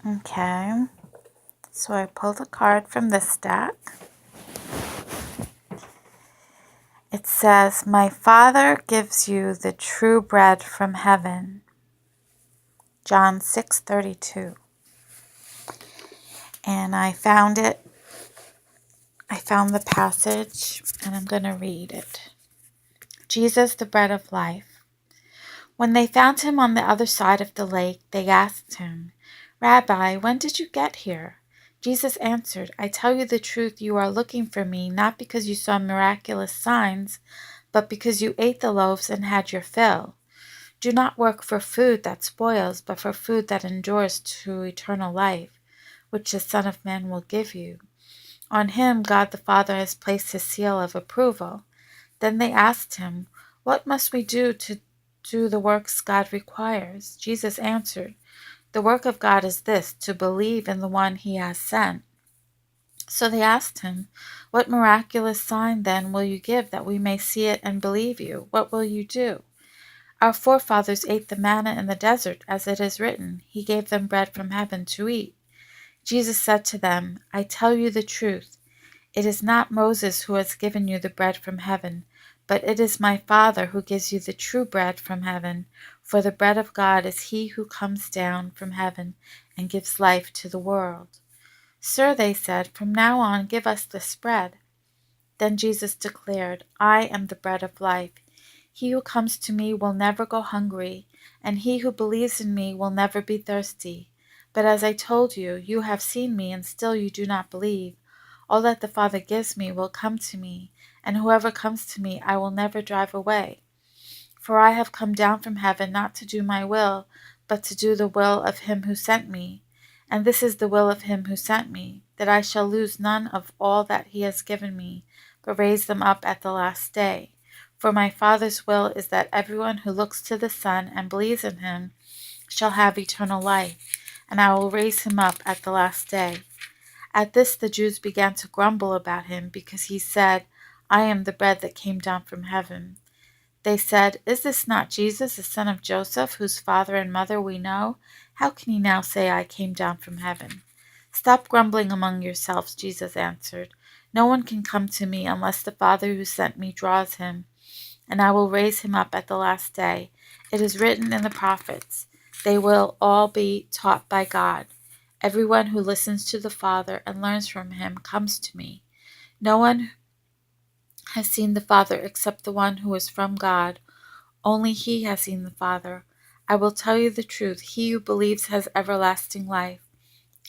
Okay, so I pulled a card from this stack. It says, "My Father gives you the true bread from heaven." John 6:32. And I found it. I found the passage, and I'm going to read it. Jesus, the bread of life. When they found him on the other side of the lake, they asked him, "Rabbi, when did you get here?" Jesus answered, "I tell you the truth, you are looking for me, not because you saw miraculous signs, but because you ate the loaves and had your fill. Do not work for food that spoils, but for food that endures to eternal life, which the Son of Man will give you. On him God the Father has placed his seal of approval." Then they asked him, "What must we do to do the works God requires?" Jesus answered, "The work of God is this, to believe in the one he has sent." So they asked him, "What miraculous sign then will you give that we may see it and believe you? What will you do?" "Our forefathers ate the manna in the desert, as it is written, He gave them bread from heaven to eat." Jesus said to them, "I tell you the truth. It is not Moses who has given you the bread from heaven, but it is my Father who gives you the true bread from heaven. For the bread of God is he who comes down from heaven and gives life to the world." "Sir," they said, "from now on give us this bread." Then Jesus declared, "I am the bread of life. He who comes to me will never go hungry, and he who believes in me will never be thirsty. But as I told you, you have seen me, and still you do not believe. All that the Father gives me will come to me, and whoever comes to me I will never drive away. For I have come down from heaven not to do my will, but to do the will of him who sent me. And this is the will of him who sent me, that I shall lose none of all that he has given me, but raise them up at the last day. For my Father's will is that everyone who looks to the Son and believes in him shall have eternal life, and I will raise him up at the last day." At this the Jews began to grumble about him, because he said, "I am the bread that came down from heaven." They said, "Is this not Jesus, the son of Joseph, whose father and mother we know? How can he now say, 'I came down from heaven'?" "Stop grumbling among yourselves," Jesus answered. "No one can come to me unless the Father who sent me draws him, and I will raise him up at the last day. It is written in the prophets, they will all be taught by God. Everyone who listens to the Father and learns from him comes to me. No one has seen the Father except the one who is from God. Only he has seen the Father. I will tell you the truth. He who believes has everlasting life.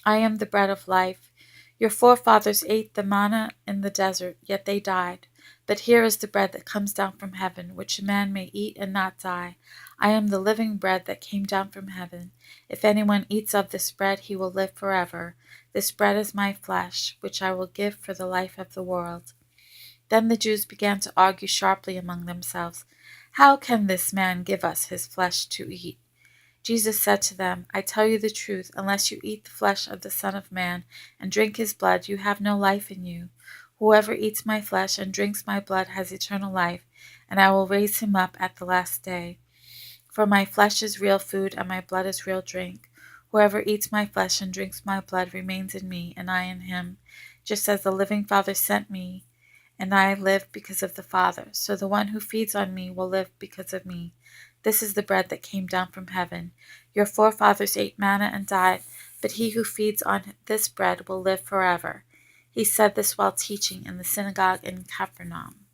I am the bread of life. Your forefathers ate the manna in the desert, yet they died. But here is the bread that comes down from heaven, which a man may eat and not die. I am the living bread that came down from heaven. If anyone eats of this bread, he will live forever. This bread is my flesh, which I will give for the life of the world." Then the Jews began to argue sharply among themselves, "How can this man give us his flesh to eat?" Jesus said to them, "I tell you the truth, unless you eat the flesh of the Son of Man and drink his blood, you have no life in you. Whoever eats my flesh and drinks my blood has eternal life, and I will raise him up at the last day. For my flesh is real food, and my blood is real drink. Whoever eats my flesh and drinks my blood remains in me, and I in him. Just as the living Father sent me, and I live because of the Father, so the one who feeds on me will live because of me. This is the bread that came down from heaven. Your forefathers ate manna and died, but he who feeds on this bread will live forever." He said this while teaching in the synagogue in Capernaum.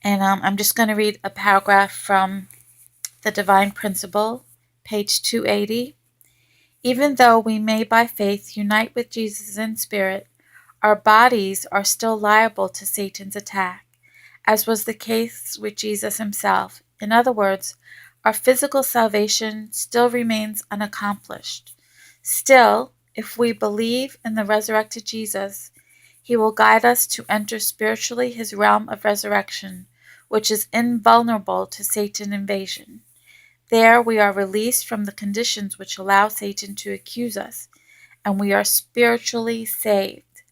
And I'm just going to read a paragraph from The Divine Principle, page 280. "Even though we may by faith unite with Jesus in spirit, our bodies are still liable to Satan's attack, as was the case with Jesus himself. In other words, our physical salvation still remains unaccomplished. Still, if we believe in the resurrected Jesus, he will guide us to enter spiritually his realm of resurrection, which is invulnerable to Satan invasion. There we are released from the conditions which allow Satan to accuse us, and we are spiritually saved."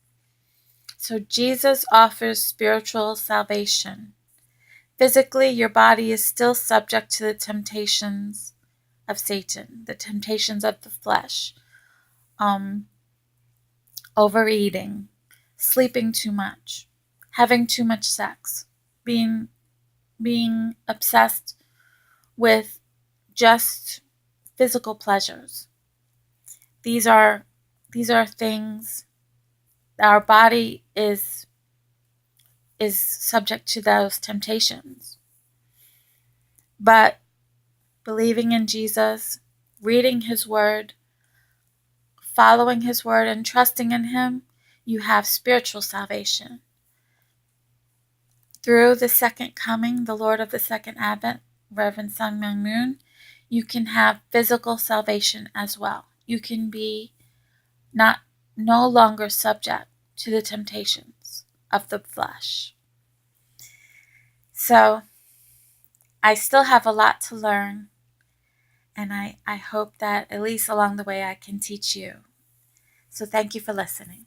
So Jesus offers spiritual salvation. Physically, your body is still subject to the temptations of Satan, the temptations of the flesh, overeating, sleeping too much, having too much sex, being obsessed with just physical pleasures. These are things that our body is subject to those temptations. But believing in Jesus, reading his word, following his word, and trusting in him, you have spiritual salvation. Through the second coming, the Lord of the second advent, Reverend Sun Myung Moon, you can have physical salvation as well. You can be no longer subject to the temptations of the flesh. So I still have a lot to learn, and I hope that at least along the way I can teach you. So thank you for listening.